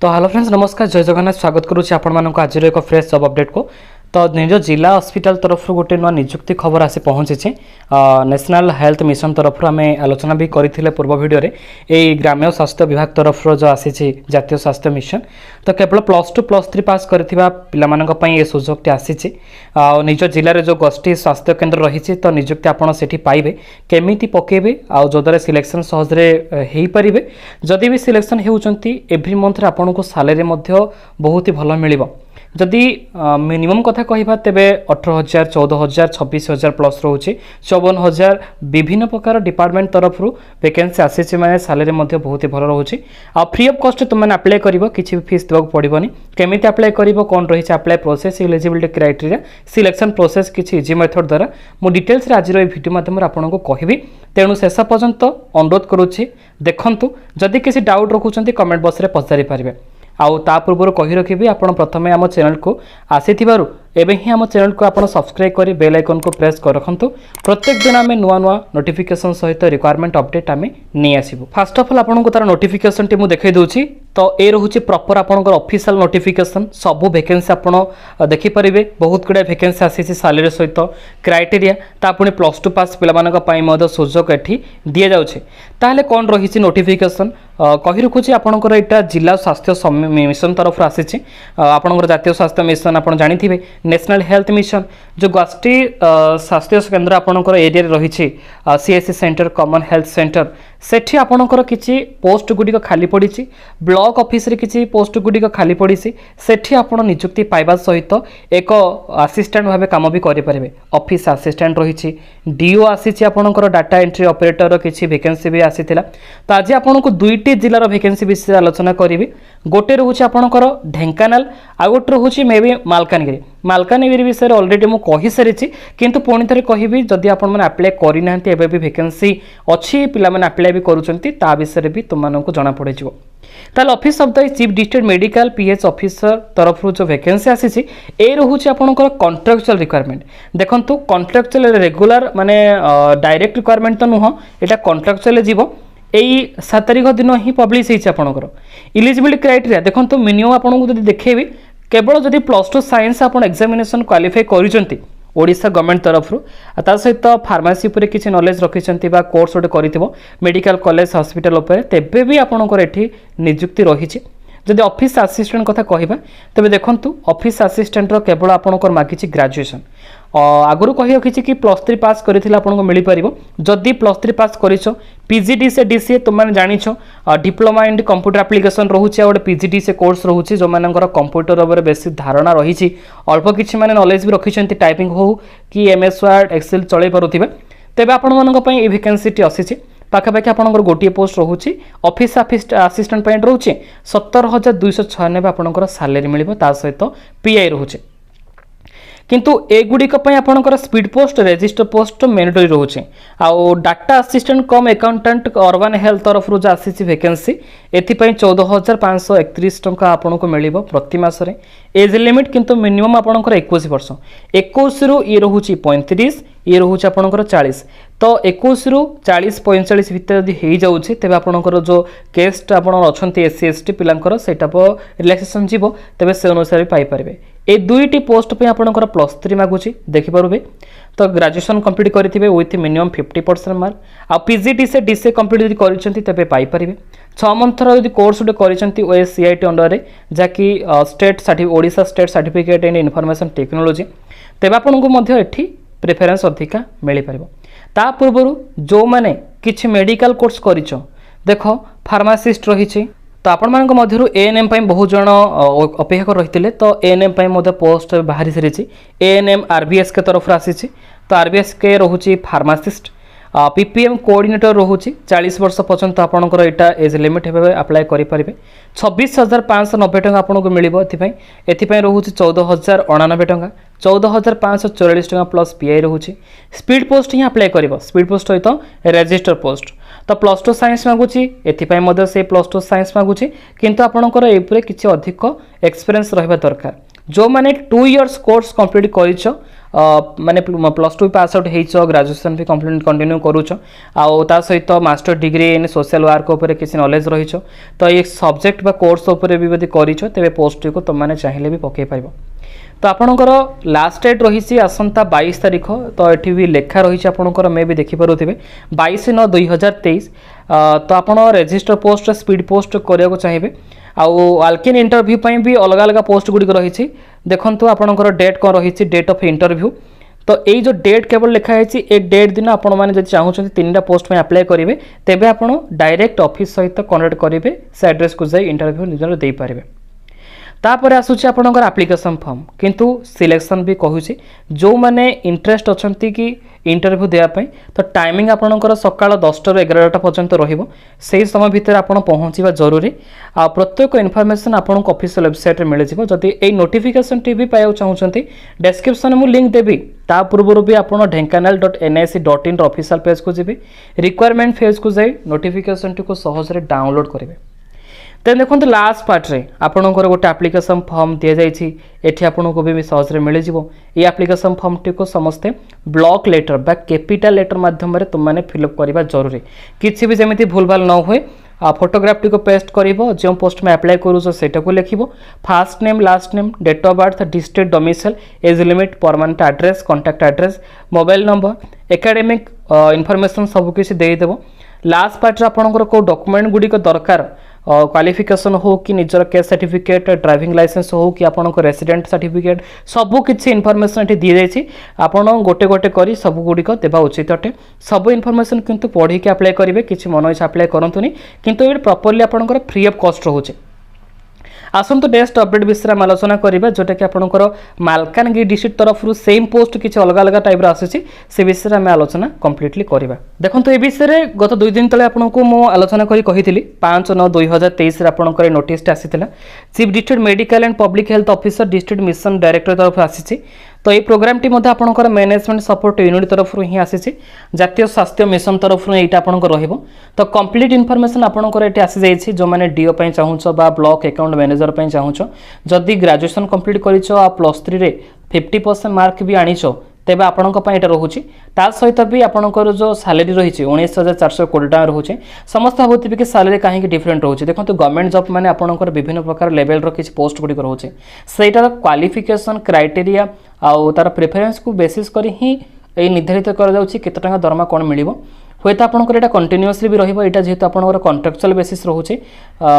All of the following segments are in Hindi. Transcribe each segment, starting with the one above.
तो हेलो फ्रेंड्स नमस्कार जय जगन्नाथ स्वागत करुच्ची आपण आज एक फ्रेश जॉब अपडेट को। तो निज जिला हॉस्पिटल तरफ गोटे नुआ निजुक्ति खबर आसी पहुँची नेशनल हेल्थ मिशन तरफ आम आलोचना भी करते पूर्व भिडियो ये ग्राम्य स्वास्थ्य विभाग तरफ जो आसी जातीय स्वास्थ्य मिशन। तो केवल +2 +3 पास करथिबा पिलामानंक ये सुजोगटी आसी निज जिले जो गोष्ठी स्वास्थ्य केन्द्र रही तो निजुक्ति आपड़ से पाइबे केमिति पकेबे आदर सिलेक्शन सहजरे हो पारे जदि भी सिलेक्शन होती एव्री मंथ आपन को सालेरी बहुत ही भल मिल जदि मिनिमम कथा कहवा तेरे 18,000 14,000 26,000 प्लस रोचे 54,000 विभिन्न प्रकार डिपार्टमेंट तरफ वैकेंसी आसी मैंने सालेरी बहुत ही भल रोचे आ फ्री ऑफ कॉस्ट तुमने अप्लाई कर किसी भी फीस देवाक पड़ोनी केमी अप्लाई कर कौन रही apply process eligibility criteria selection process किसी इजी मेथड द्वारा मुझे डिटेल्स आज भिडियो माध्यम आपको कहबी तेणु शेष पर्यंत अनुरोध करुच्ची देखूँ जदि किसी डाउट रखुच्च कमेंट बॉक्स में पचारि पारे आउ ता पूर्व कही रखी आप प्रथम आम चैनल को आसी एवं ही आम चैनल को आप सब्सक्राइब कर बेल आइकन को प्रेस कर रखु प्रत्येक दिन आम नुआ नुआ नोटिफिकेशन सहित रिक्वायरमेंट अपडेट आम नहीं आसबू। फर्स्ट ऑफ ऑल आपको तार नोटिफिकेशन टी मुझे देखई दूची तो ये रोचे प्रॉपर आपंकर ऑफिशियल नोटिफिकेशन सबू वैकेंसी आप देखिपारे बहुत गुड़ा वैकेंसी आसी सालेरी सहित क्राइटेरिया ता पुणी +2 पास पिलामानंक सुजोग एठी दिया जाउछे। ताहले कौन रही नोटिफिकेशन कही रखुची आपंकर यहाँ जिला स्वास्थ्य मिशन तरफ आसी आपंकर जातीय स्वास्थ्य मिशन आप जानी नेशनल हेल्थ मिशन जो गोष्ठी स्वास्थ्य केन्द्र आपंकर एरिया रही CSC centre common health centre सेठी आपंकर किसी पोस्ट गुड़िक खाली पड़ी ब्लॉक ऑफिस रे किसी पोस्ट गुड़िक खाली पड़ी सेठी आपण नियुक्ति पाइबा सहित एक असिस्टेंट भाव काम भी करें ऑफिस असिस्टेंट रही डीओ आसी आपंकर डाटा एंट्री ऑपरेटर किसी वैकेंसी भी आसी तो आज आपन को दुईटी जिलार वैकेंसी विषय आलोचना करी गोटे रोचे आपंकर ढेंकानाल आ गोटे रोचे मे बी मालकानगिरी विषय ऑलरेडी मुझे कही सारी किंतु पुणी थे कहबी जदि आप अप्लाई करना एवं भी वैकेंसी अच्छी पिला अप्लाई भी करुँचा विषय भी तुमको जना पड़ ताल office of the chief district medical pH officer तरफ जो वैकेंसी आसी ए रोचे आपंकर कॉन्ट्रैक्चुअल रिक्वायरमेंट देखो कॉन्ट्रैक्चुअल रेगुलर माने डायरेक्ट रिक्वायरमेंट तो नुह यहाँ कॉन्ट्रैक्चुअल जीव यही 7 तारिख दिन ही पब्लिश होती आपंकर इलिजिबिलिटी क्राइटेरिया देखो मिनिमम आपको जब देखेबी केवल जदि +2 साइंस आप एग्जामिनेशन क्वालिफाई करिसेंती ओडिशा गवर्नमेंट तरफ ता सहित फार्मासी उपर किसी नॉलेज रखिंट कोर्स गोटे कर मेडिकल कॉलेज हॉस्पिटल उपर तेबे भी आपंकर एठी नियुक्ति रही जदि ऑफिस असिस्टेंट कथा कहबा तेबे देखंतु ऑफिस असिस्टेंट रो केवल आपनकर मागिछि ग्रेजुएशन आगुरु कहि रखिछि कि +3 पास करिथिला आपनको मिली परिबो जदि +3 पास करिछो पीजीडी से डीसीए तुम मैंने जानिछो डिप्लोमा इन कंप्यूटर एप्लिकेशन रोचे गोटे पीजीडी से कोर्स रोचे जो मानकर कंप्यूटर उपर बेसी धारणा रही अल्प किछि माने नॉलेज भी रखिछंती टाइपिंग हो कि एमएस वर्ड एक्सेल चलै पारुथिबे तेबे आपण मानक पई ए वैकेंसी टी आसीछि पाखापाखि आपंकर गोटे पोस्ट रोचे ऑफिस असिस्टेंट रोचे 17,296 आपंकर सालेरी मिल सहित पीआई रोचे किंतु एगुड़िक आपंकर speed post register post mandatory रोचे आउ डाटा असिस्टेंट कम अकाउंटेंट अर्बन हेल्थ तरफ जो आसी वैकेंसी एथिपाई 14,531 टंका आपको मिल प्रति मासरे एज लिमिट किंतु मिनिमम आपंकर 21 वर्ष 21 रु ये रोचे 35 ये रोचे आपंकर 40 तो 21 रु 40 45 भितर यदि हो जाऊँगी तेज आपंकर जो केस्ट आप एससी एसटी पिलांकर सेटा रिलैक्सेशन जीव तेज से अनुसार भी पाइपर ए दुईटी पोस्ट पे आपंकर +3 मागुची देखिपारे तो ग्रेजुएशन कंप्लीट करेंगे विथ मिनिमम 50% मार्क आ पीजीडी से डीसीए कंप्लीट करेंगे तेज पाइपर 6 मंथर यदि कोर्स गोटे कर सीआईटी अंडर में जहाँकि state Odisha state certificate in information technology तेज आपको ये प्रेफरेंस अधिका मिल पार ता पूर्व जो मैंने किसी मेडिकल कोर्स कर देख फार्मासिस्ट रही तो आपण मानक मध्यरु एएनएम बहुत जन अपेक्षा कर रही तो एएनएम पोस्ट बाहरी सारी एएनएम आरबीएस के तरफ आसी तो आरबीएस के रोचे फार्मासिस्ट पीपीएम कोऑर्डिनेटर रोचे 40 वर्ष पर्यंत आपंकर यहाँ एज लिमिट अप्लाई करेंगे 26,590 टंका आपको मिल रोचे 14,099 टंका 14,544 टंका प्लस पीआई रोचे स्पीड पोस्ट ही अप्लाई कर स्पीड पोस्ट सहित रजिस्टर पोस्ट तो +2 साइंस मागुची एथिपाई से +2 साइंस मागुची किंतु आपंकर ये किसी अधिक एक्सपीरियंस रहा दरकार जो मैंने 2 इयर्स कोर्स कंप्लीट कर माने +2 पास आउट हो ग्रेजुएशन भी कंटिन्यू करूछ आउ ता सहित master degree in social work उपर किसी नॉलेज रही तो ये सब्जेक्ट बा कोर्स उपर भी यदि करिछ तेबे पोस्ट को तुम मैंने चाहिले भी पकई पाइबो। तो आपणकर लास्ट डेट रही आसंता 22 तारिख तो ये भी लेखा रही आपंकर मे भी देखिपे 22/9/2023 तो आप रेजिस्टर पोस्ट स्पीड पोस्ट करने को चाहिए आउ आल्किन इंटरव्यू भी अलग अलग पोस्ट गुड़िक रही देखो आपंकर डेट कौन रही डेट ऑफ इंटरव्यू तो यही जो डेट केवल लिखाई ए डेट दिन आपण मैंने चाहते 3टा पोस्ट में अप्लाई करेंगे तेबे आप डायरेक्ट ऑफिस सहित कनेक्ट करेंगे से एड्रेस को जाई इंटरव्यू निजर दे पारे। तापर आसूची आपणकर एप्लिकेशन फॉर्म किंतु सिलेक्शन भी कहूँ जो मैंने इंटरेस्ट अच्छा कि इंटरव्यू देवाई तो टाइमिंग आपणकर सकाळ 10टा ରୁ 11टा पर्यंत रहिबो से समय भितर आपण पहुँचवा जरूरी आ प्रत्येक इनफॉरमेशन आपन को ऑफिशियल वेबसाइट रे मिल जिवो जदि ए नोटिफिकेशन टी भी पाइयो चाहउछंती डिस्क्रिप्शन में लिंक देबी ता पूर्व भी आपन ढेंकानाल.nic.in ऑफिशियल पेज को जिबे रिक्वायरमेंट फेज को जाई नोटिफिकेशन टी को सहज रे डाउनलोड करिवे। तेन देखो लास्ट पार्ट रे आपणकर गोटे एप्लिकेशन फॉर्म दि जाइए एठी आपको भी सहज मिल जाव ये एप्लिकेशन फॉर्म टी को समस्ते ब्लॉक लेटर बा कैपिटल लेटर माध्यम रे तुम मैंने फिलअप करवा जरूरी किसी भी जमी भूलभाल न हुए फोटोग्राफ टी को पेस्ट कर जो पोस्ट में अप्लाई करूँ सेटा को लिख fast name last name date of birth district domicile age limit permanent address contact address mobile number academic information सबकिछ देदेव। लास्ट पार्ट आपंकर को डॉक्यूमेंट गुड़िक दरकार क्वालिफिकेशन हो कि निजर कैस्ट सर्टिफिकेट ड्राइविंग लाइसेंस हो कि आपन रेसिडेंट सर्टिफिकेट सबू किसी इनफॉरमेशन ये दी जाइए आपड़ गोटे गोटे कर सब गुड़िक देवा उचित अटे सब इनफॉरमेशन किंतु पढ़ी के अप्लाई करेंगे किसी मन इच्छा अप्लाई करतुनी किंतु ये प्रॉपर्ली आपंकर फ्री ऑफ कॉस्ट रोचे। आसतु नेक्स्ट अपडेट विषय में आलोचना करिबा जोटा कि आपनकर मालकानगिरी डिस्ट्रिक्ट तरफ सेम पोस्ट किसी अलग अलग टाइप आसी से विषय में आलोचना कम्प्लीटली करवा। देखो ये विषय गत 2 दिन तले आपको मु आलोचना करी कही 5/9/2023 आपनकर नोटिस आसीथिला chief district medical and public health officer district mission director तरफ आसी तो ये प्रोग्राम टी आपनकर मैनेजमेंट सपोर्ट यूनिट तरफ ही आसी जातीय स्वास्थ्य मिशन तरफ यहाँ आपंकर रहिबो तो कंप्लीट इनफॉरमेशन आपंकर ये आसी जाइए जो मैंने डीओ चाहूच बा ब्लॉक अकाउंट मैनेजर चाहूच जदि ग्रेजुएशन कंप्लीट कर +3 रे 50% मार्क भी आनीच तेज आपण रोचे ता सहित भी आपंकर जो सैलरी रही 19,420 टका रोचे समस्त भावुवे कि सैलरी कहीं डिफरेंट रोचे। देखो गवर्नमेंट जॉब मैंने आपंकर विभिन्न प्रकार लेवल किसी पोस्ट गुड़िक रोचे सहीटार क्वालिफिकेशन क्राइटेरिया आउ तार प्रेफरेंस को बेसिस कर ही निर्धारित करते टका दरमा कौन मिल हुए तो आपंकर यहाँ कंटिन्यूअसली भी रहा जेहेतु आपंकर कॉन्ट्रैक्चुअल बेसिस रोचे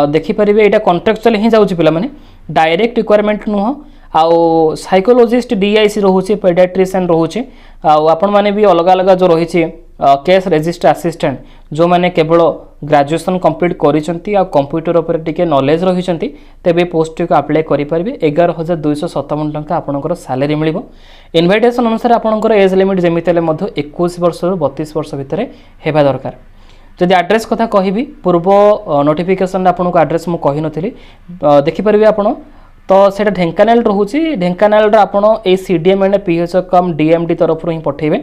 देखिपारे यहाँ कॉन्ट्रैक्चुअल ही जाऊँगी पे डायरेक्ट रिक्वायरमेंट नुह आउ साइकोलोजिस्ट डीआईसी रोचे पेडियाट्रिशियन रोचे आपण मैंने भी अलग अलग जो रही केस रजिस्टर असिस्टेंट जो मैंने केवल ग्रेजुएशन कंप्लीट करिसेंती आ कंप्यूटर उपर टिके नॉलेज रही तेबे पोस्ट को अप्लाई करेंगे 11,257 टका आपंकर सैलरी मिल इनविटेशन अनुसार आपंकर एज लिमिट जमी 21 वर्ष रु 32 वर्ष भितर हेबा दरकार। जदि एड्रेस कथा कहि पूर्व नोटिफिकेशन आपको एड्रेस मुझे कही नी देखिपारे आपड़ तो सेटा ढेंकानाल रोचे ढेंकानाल आपड़ ए CDM and PHO cum DMD तरफ ही पठेबे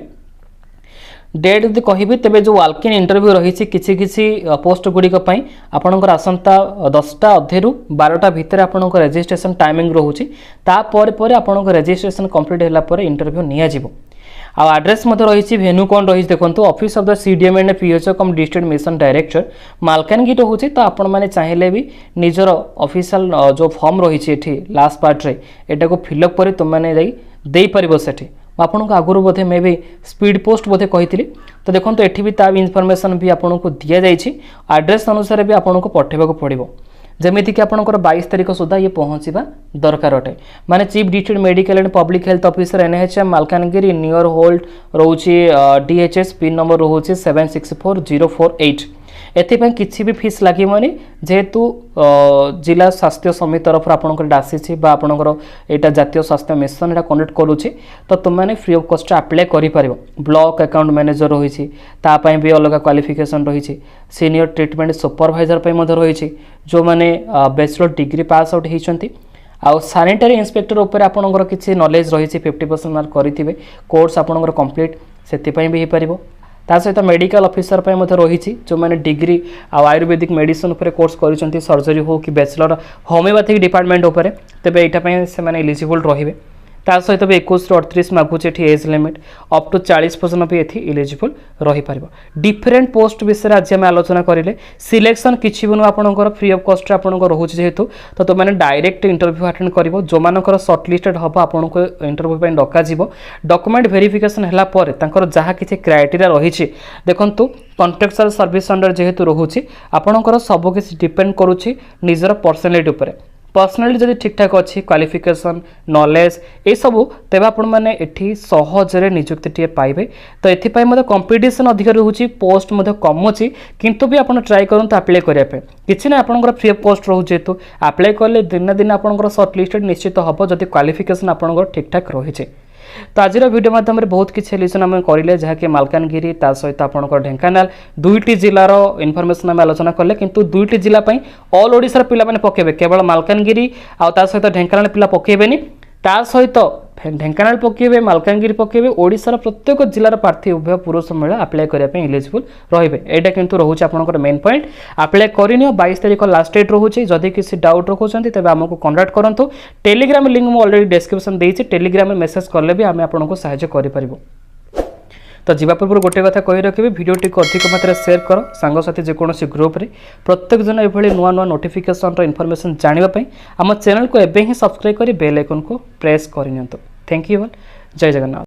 डेट यदि कहि तेज जो वाल्क इन इंटरव्यू रही किसी पोस्ट गुड़िक आपंकर आसंता 10टा अधेरु 12टा भितर आपंकर रजिस्ट्रेशन टाइमिंग रोचे तापर आपंकर रजिस्ट्रेशन कंप्लीट होला इंटरव्यू नियाजिवो आ एड्रेस रही भेन्यू कौन रही देखो office of the CDM and PHO come district mission director Malkangiri रोचे तो आपण मैंने चाहिए भी निजर ऑफिशियल जो फॉर्म रही लास्ट पार्ट रे एटा को फिलअप कर तुम मैंने दे पार से आपको आगुरी बोधे मे भी स्पीड पोस्ट बोधे कही तो देखो ये भी ता इनफॉरमेशन भी आपको दि जाइए एड्रेस अनुसार भी आपको पठेबा पड़ो जमीती कि आपंकर 22 तारिख सुधा ये पहुँचवा दरकार अटे माने chief district medical and public health officer NHM Malkangiri near hold रोचे डीएचएस पिन नंबर रोचे 764048 एथिपाई किसी भी फीस लगे जेहेतु जिला स्वास्थ्य समिति तरफ आपंकर आसी आपंकर यहाँ जातीय स्वास्थ्य मिशन यहाँ कंडक्ट करुचे तो तुमने फ्री ऑफ कॉस्ट अप्लाई कर ब्लॉक अकाउंट मैनेजर रही भी अलग क्वालिफिकेशन रही सीनियर ट्रीटमेंट सुपरवाइजर रही जो मैंने बैचलर डिग्री पास आउट होती आउ सैनिटरी इंस्पेक्टर उपर आपंकर किसी नॉलेज रही 50% मार्क करेंगे कोर्स आपंकर कंप्लीट से भी हो पार ता सहित मेडिकल ऑफिसर रही जो मैंने डिग्री आयुर्वेदिक मेडिसिन उपर कोर्स कर सर्जरी हो कि बैचलर होमियोपैथिक डिपार्टमेंट उपर तेज यहाँ से एलिजिबल रे ता सहित भी 21 ରୁ 38 मागुचे एठी एज लिमिट अप टू 40% भी एथि इलिजिबल रही पारिबो। डिफरेंट पोस्ट विषय आज आम आलोचना करें सिलेक्शन किसी भी आपंकर फ्री ऑफ कॉस्ट आप रोचे जेहेतु तो तुम मैंने डायरेक्ट इंटरव्यू अटेंड कर जो मानकर सर्टलिस्टेड हम आपको इंटरव्यू डक डॉक्यूमेंट वेरिफिकेशन है जहाँ किसी क्राइटेरिया रही देखूँ कॉन्ट्रैक्चुअल सर्विस अंडर जेहेतु रोचे आपंकर सबकि डिपेंड करुच्ची निजर पर्सनालीटी उपर पर्सनाली जब ठीक ठाक अच्छी क्वालिफिकेशन नॉलेज ये सब तेज आपण मैंने एठी सहजरे नियुक्ति टे पाइबे। तो ये मतलब कंपटीशन अधिक रोचे पोस्ट कमुची किंतु भी आपन ट्राई करते अप्लाई करने किसी ना आपंकर फ्री ऑफ कॉस्ट रोचे जेहेतु अप्लाई कले दिन दिन आपंकर सर्टलिस्टेड निश्चित हम जब क्वालिफिकेशन आपंकर ठीक ठाक रही। तो आज वीडियो माध्यम बहुत किसी एलिजन आम करें जहाँकि मालकानगिरी ता सहित आपंकर ढेंकानाल दुईटी जिलार इनफर्मेशन आम आलोचना कले किंतु दुईटी जिला ऑल ओडिशा पिला माने पकेबे केवल मालकानगिरी आ ता सहित ढेंकानाल पिला पकेबेनी ता सहित ढेंकानाल पकेबे मालकानगिरी पकेबे ओडिशार प्रत्येक जिलार प्रार्थी उभय पुरुष महिला अप्लाई करने इलिजिबल रहिबे। एटा किंतु रोचे आपनकर मेन पॉइंट अप्लाई करिनियो 22 तारिख लास्ट डेट रोचे जदि किसी डाउट रखुचंती तबे हमको कांटेक्ट करंतु। टेलीग्राम लिंक मु ऑलरेडी डिस्क्रिप्शन देइछि टेलीग्राम में मेसेज करले भी आमे आपनको सहायता करि परिबो। तो जीवा पूर्व गोटे कथा कही रखिए भिडियोटी को अधिक मात्रा शेयर कर सांगसाथी जेकोसी ग्रुप रे प्रत्येक जन ये नुआ नुआ नोटिफिकेशन इनफॉरमेशन जानापी आम चैनल को एवं ही सब्सक्राइब कर बेल आइकन को प्रेस कर। Thank you all. जय जगन्नाथ।